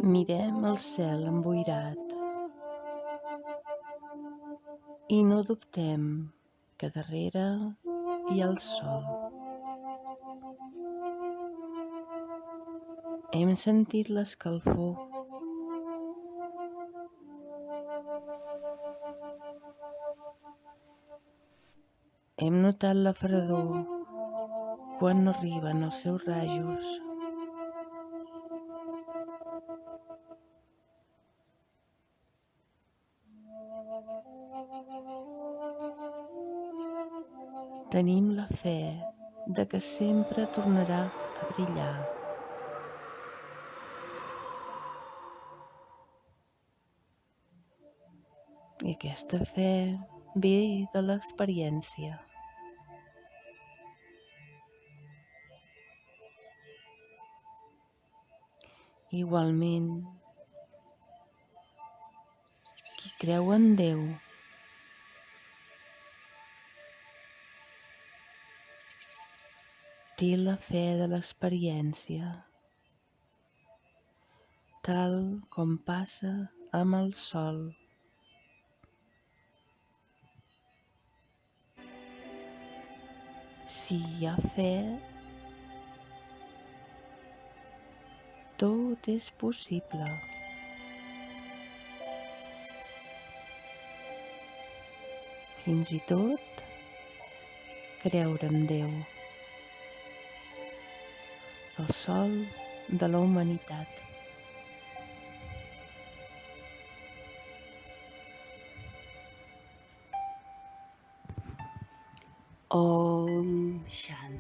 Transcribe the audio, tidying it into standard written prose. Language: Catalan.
Mirem el cel emboirat i no dubtem que darrere hi ha el sol. Hem sentit l'escalfor. Hem notat la fredor quan no arriben els seus rajos. Tenim la fe de que sempre tornarà a brillar. I aquesta fe ve de l'experiència. Igualment, qui creu en Déu té la fe de l'experiència, tal com passa amb el sol. Si hi ha fe, tot és possible. Fins i tot creure en Déu, el sol de la humanitat. Om Shanti.